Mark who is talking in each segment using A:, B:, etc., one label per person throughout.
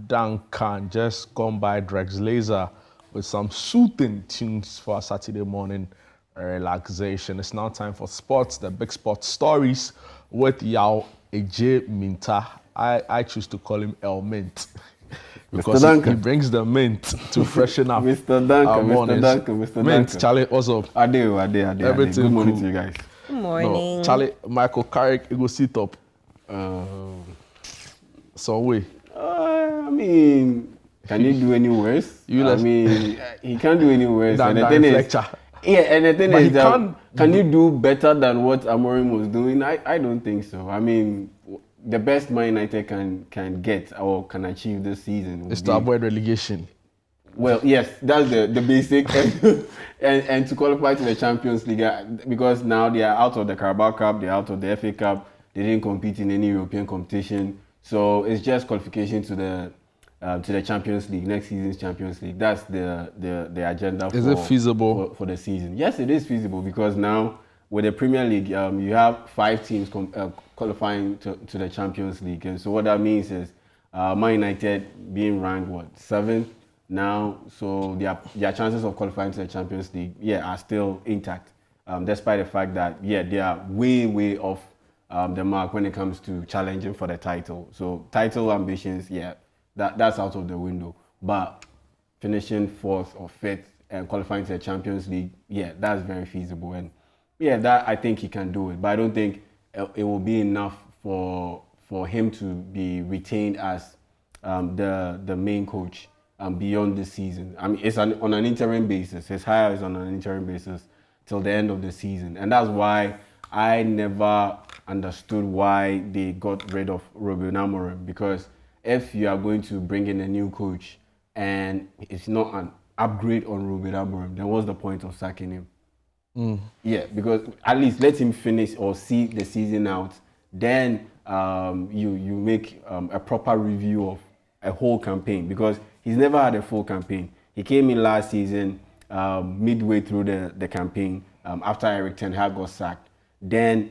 A: Duncan just gone by Drex Laser with some soothing tunes for a Saturday morning relaxation. It's now time for sports, the big sports stories with Yaw Mintah. I choose to call him El Mint because he brings the mint to freshen up
B: Mr. Duncan,
A: Mr. Mint, Charlie, what's up?
B: Ade.
A: Everything
B: Good morning
A: cool.
B: to you guys.
C: Good morning.
A: No, Charlie, Michael Carrick, he go sit up. Some way.
B: I mean, can he do any worse? He can't do any worse.
A: And the
B: thing
A: is,
B: and the thing is that, can you do better than what Amorim was doing? I don't think so. I mean, the best Man United can get or can achieve this season
A: is to avoid relegation.
B: Well, yes, that's the basic, and to qualify to the Champions League, because now they are out of the Carabao Cup, they're out of the FA Cup, they didn't compete in any European competition, so it's just qualification to the Champions League, next season's Champions League. That's the agenda.
A: Is it feasible
B: for the season? Yes, it is feasible because now with the Premier League, you have 5 teams qualifying to the Champions League, and so what that means is Man United being ranked 7th. Now, so their chances of qualifying to the Champions League, are still intact, despite the fact that, they are way off the mark when it comes to challenging for the title. So title ambitions, that's out of the window. But finishing 4th or 5th and qualifying to the Champions League, that's very feasible. And that I think he can do it. But I don't think it will be enough for him to be retained as the main coach. Beyond this season. I mean, it's on an interim basis. His hire is on an interim basis till the end of the season. And that's why I never understood why they got rid of Ruben Amorim. Because if you are going to bring in a new coach and it's not an upgrade on Ruben Amorim, then what's the point of sacking him? Because at least let him finish or see the season out. Then you make a proper review of a whole campaign, because he's never had a full campaign. He came in last season, midway through the campaign, after Eric Ten Hag got sacked. Then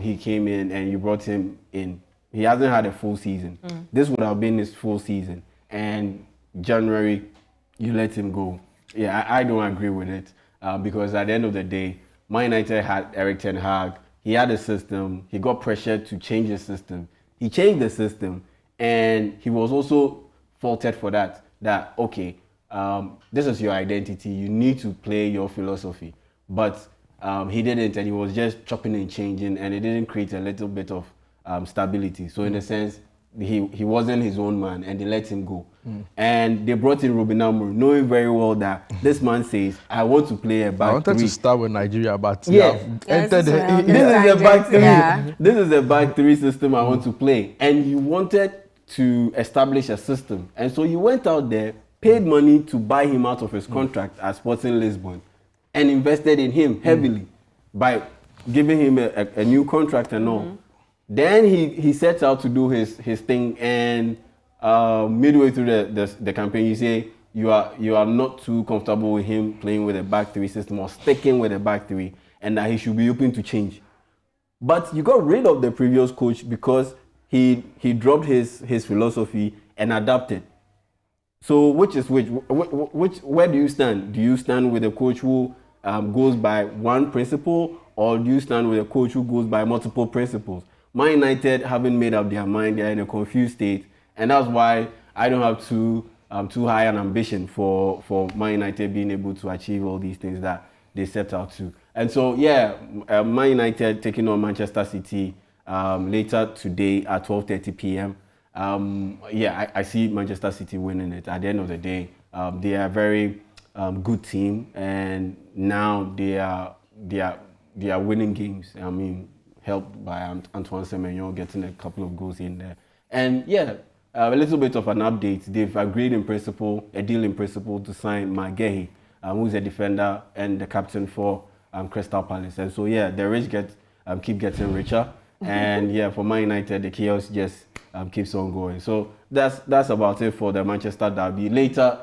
B: he came in and you brought him in. He hasn't had a full season. This would have been his full season. And January, you let him go. I don't agree with it, because at the end of the day, Man United had Eric Ten Hag. He had a system. He got pressured to change the system. He changed the system. And he was also faulted for that, okay, this is your identity, you need to play your philosophy. But he didn't, and he was just chopping and changing, and it didn't create a little bit of stability. So in a sense, he wasn't his own man, and they let him go. And they brought in Ruben Amorim, knowing very well that this man says, I want to play a back 3. I wanted
A: to start with Nigeria, but
B: this is a back 3 system I want to play. And you wanted to establish a system. And so you went out there, paid money to buy him out of his contract at Sporting Lisbon, and invested in him heavily by giving him a new contract and all. Then he sets out to do his thing, and midway through the campaign, you say you are not too comfortable with him playing with a back 3 system or sticking with a back 3, and that he should be open to change. But you got rid of the previous coach because he dropped his philosophy and adapted. So where do you stand? Do you stand with a coach who goes by one principle, or do you stand with a coach who goes by multiple principles? Man United haven't made up their mind. They're in a confused state, and that's why I don't have too high an ambition for Man United being able to achieve all these things that they set out to. And so Man United taking on Manchester City later today at 12:30 p.m. I see Manchester City winning it. At the end of the day, they are a very good team, and now they are winning games. I mean, helped by Antoine Semenyo getting a couple of goals in there. And a little bit of an update. They've agreed a deal in principle to sign Maguire, who's a defender and the captain for Crystal Palace. And so the rich keep getting richer. And for Man United, the chaos just keeps on going. So that's about it for the Manchester derby. Later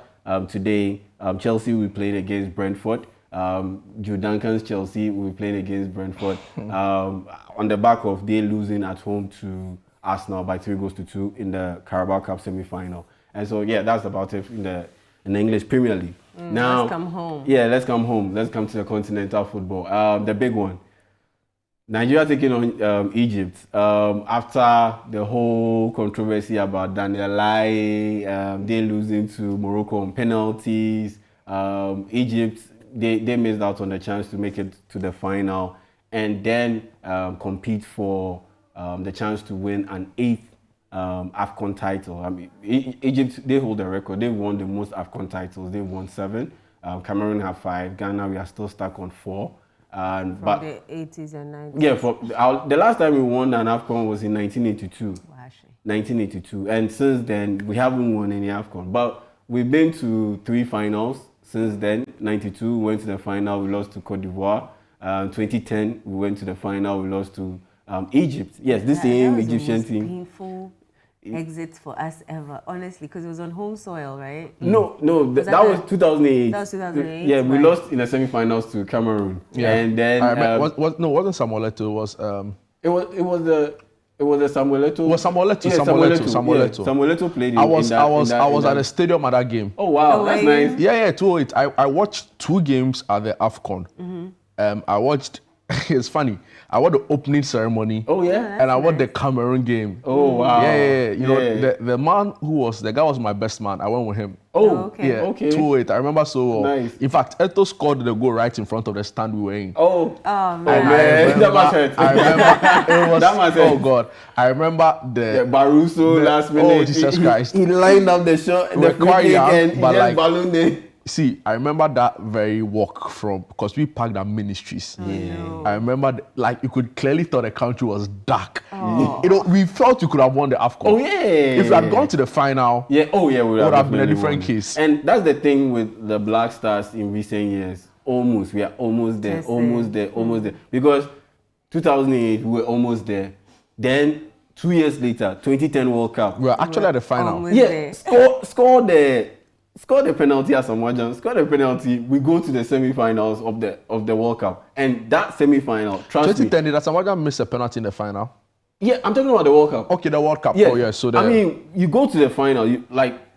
B: today, Chelsea will play against Brentford. Joe Duncan's Chelsea will play against Brentford on the back of they losing at home to Arsenal by 3-2 in the Carabao Cup semi-final. And so yeah, that's about it in the English Premier League. Now
C: let's come home.
B: Yeah, let's come home. Let's come to the continental football. The big one. Nigeria taking on Egypt after the whole controversy about Daniel Lai, they losing to Morocco on penalties. Egypt, they missed out on the chance to make it to the final and then compete for the chance to win an 8th AFCON title. I mean, Egypt, they hold the record. They've won the most AFCON titles. They've won 7. Cameroon have 5. Ghana, we are still stuck on 4.
C: From the 80s and 90s.
B: Yeah, the last time we won an AFCON was in 1982.
C: Well, actually.
B: 1982. And since then, we haven't won any AFCON. But we've been to 3 finals since then. 92, we went to the final, we lost to Cote d'Ivoire. 2010, we went to the final, we lost to Egypt. Yes, this same Egyptian team.
C: Painful exit for us ever, honestly, because it was on home soil, right?
B: No, that was 2008.
C: That was 2008.
B: Yeah, we lost in the semi-finals to Cameroon.
A: Yeah,
B: and then
A: wasn't Samuel Eto'o,
B: it was the Samuel Eto'o.
A: It was Samuel Eto'o.
B: Yeah,
A: Samuel Eto'o.
B: Samuel Eto'o played.
A: I was at the stadium at that game.
B: Oh wow, that's nice.
A: Yeah, 208. I watched 2 games at the AFCON. I watched. It's funny. I watched the opening ceremony.
B: Oh yeah.
A: And I watched the Cameroon game.
B: Oh wow.
A: Yeah. You know, the man the guy was my best man. I went with him.
B: Oh,
C: okay.
A: Yeah,
B: okay.
A: 208. I remember so well.
B: Nice.
A: In fact, Eto'o scored the goal right in front of the stand we were in.
B: Oh
C: man.
B: That must hurt.
A: I remember it was.
B: That must hurt.
A: Oh God. I remember the
B: Baruso last minute.
A: Oh Jesus Christ.
B: He lined up the shot, the free kick, and he just ballooned it.
A: See, I remember that very walk because we parked at Ministries.
C: No.
A: I remember, you could clearly tell the country was dark. You know, we felt we could have won the AFCON.
B: Oh yeah.
A: If we had gone to the final,
B: we would
A: have been a different case.
B: And that's the thing with the Black Stars in recent years. We are almost there, almost there. Because 2008, we were almost there. Then 2 years later, 2010 World Cup.
A: We were actually at the final.
B: Yeah, score the penalty at Samoa, score the penalty, we go to the semi-finals of the World Cup. And that semi-final, trust
A: 2010,
B: me.
A: did Samoa miss a penalty in the final?
B: Yeah, I'm talking about the World Cup.
A: Okay, the World Cup.
B: Yeah.
A: Oh, yeah. So
B: I mean, you go to the final,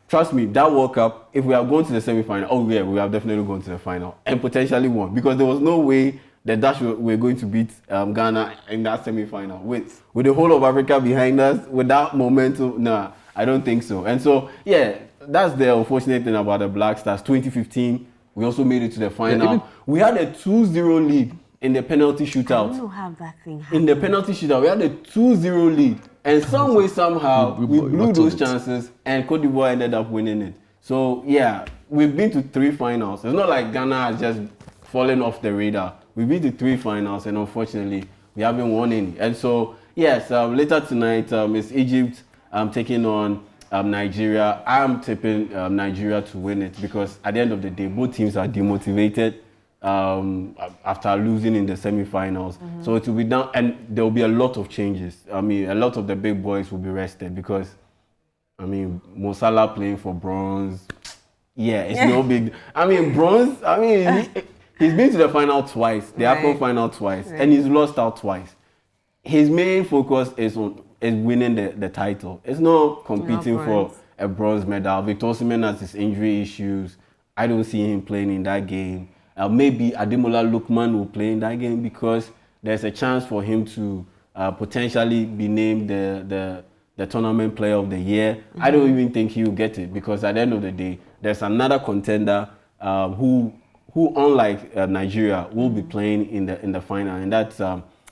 B: trust me, that World Cup, if we have gone to the semi-final, we have definitely gone to the final and potentially won. Because there was no way the Dutch were going to beat Ghana in that semi-final. With the whole of Africa behind us, with that momentum, nah, I don't think so. And so, yeah, that's the unfortunate thing about the Black Stars. 2015, we also made it to the final. Yeah, we had a 2-0 lead in the penalty shootout.
C: I don't know how that thing happened.
B: In the penalty shootout, we had a 2-0 lead. And some way, somehow, we blew those chances and Cote d'Ivoire ended up winning it. So, yeah, we've been to 3 finals. It's not like Ghana has just fallen off the radar. We've been to 3 finals and unfortunately, we haven't won any. And so, yes, later tonight, it's Egypt taking on Nigeria. I'm tipping Nigeria to win it because at the end of the day, both teams are demotivated after losing in the semi-finals. So it will be down, and there will be a lot of changes. I mean, a lot of the big boys will be rested because, I mean, Mo Salah playing for bronze. Yeah, it's no big. I mean, bronze. I mean, he's been to the final twice, the AFCON final twice, and he's lost out twice. His main focus is winning the title. It's not competing for a bronze medal. Victor Osimhen has his injury issues. I don't see him playing in that game. Maybe Ademola Lookman will play in that game because there's a chance for him to potentially be named the tournament player of the year. I don't even think he will get it because at the end of the day, there's another contender who unlike Nigeria, will be playing in the final, and that's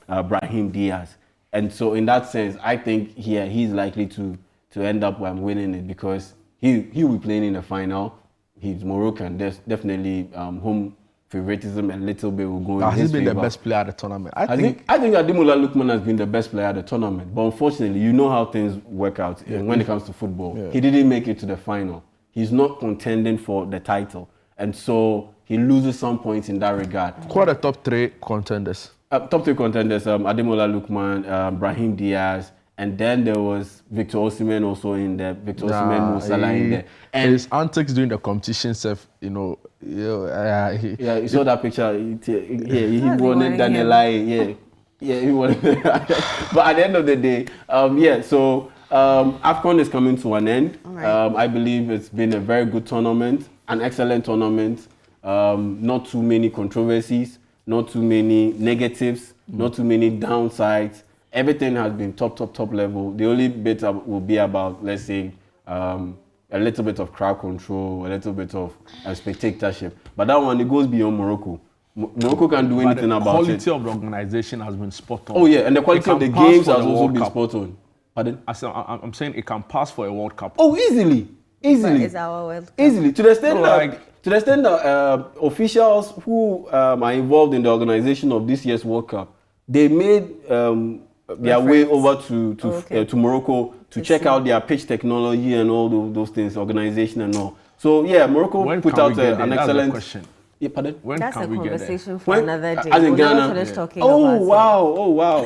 B: Brahim Diaz. And so in that sense, I think he's likely to end up winning it because he will be playing in the final. He's Moroccan. There's definitely home favoritism a little bit will go in his favor.
A: Has he been the best player at the tournament? I think
B: Ademola Lookman has been the best player at the tournament. But unfortunately, you know how things work out when it comes to football. Yeah. He didn't make it to the final. He's not contending for the title. And so he loses some points in that regard.
A: Who are the top 3 contenders?
B: Top 3 contenders, Ademola Lookman, Brahim Diaz, and then there was Victor Osimhen also in there. Victor Osimhen, Mo Salah in there. And
A: his antics during the competition stuff, you
B: saw that picture. He won it, Daniel Lai, Yeah, he won. But at the end of the day, yeah. So AFCON is coming to an end.
C: Right.
B: I believe it's been a very good tournament, an excellent tournament. Not too many controversies, not too many negatives, not too many downsides. Everything has been top level. The only bit will be about, let's say, a little bit of crowd control, a little bit of spectatorship. But that one, it goes beyond Morocco. Morocco can do anything about it.
A: The quality of the organization has been spot on.
B: Oh yeah, and the quality of the games has also been
A: Cup.
B: spot on. Pardon?
A: I'm saying it can pass for a World Cup.
B: Oh, easily.
C: But it's our World Cup.
B: Easily. To the extent
A: No,
B: that,
A: like-
B: to the extent that officials who are involved in the organization of this year's World Cup, they made their way over to Morocco to check out their pitch technology and all those things, organization and all. So yeah, Morocco
A: When
B: put
A: can
B: out
A: we get there?
B: an
A: That's the
B: excellent.
A: question.
B: Yeah, pardon?
A: When
C: That's a
A: can we get there?
C: conversation for
B: When-
C: another day.
B: as in
C: We'll never
B: Ghana?
C: finish talking
B: Oh
C: about it.
B: wow, oh wow.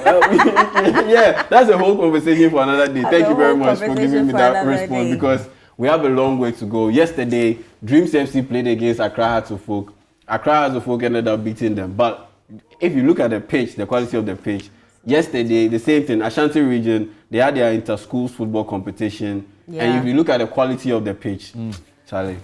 B: Yeah, that's a whole conversation for another day.
C: That's
B: Thank
C: a
B: you very
C: whole
B: much for giving
C: conversation
B: me
C: for
B: that
C: another
B: response
C: day.
B: because we have a long way to go. Yesterday, Dreams FC played against Accra Hearts of Oak. Accra Hearts of Oak ended up beating them. But if you look at the pitch, the quality of the pitch, yesterday, the same thing, Ashanti region, they had their inter-schools football competition.
C: Yeah.
B: And if you look at the quality of the pitch, Charlie,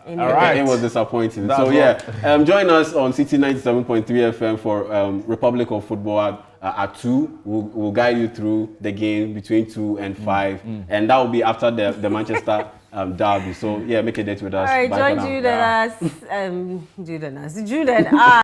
C: In
A: All
C: the-
A: right.
B: it was disappointing.
A: That's
B: So
A: all.
B: yeah, join us on City 97.3 FM for Republic of Football at 2. We'll guide you through the game between 2 and 5. And that will be after the Manchester derby. So yeah, make a date with us.
C: All right,
B: Bye for
C: join
B: now.
C: Jude and us. Jude and us. Jude and us.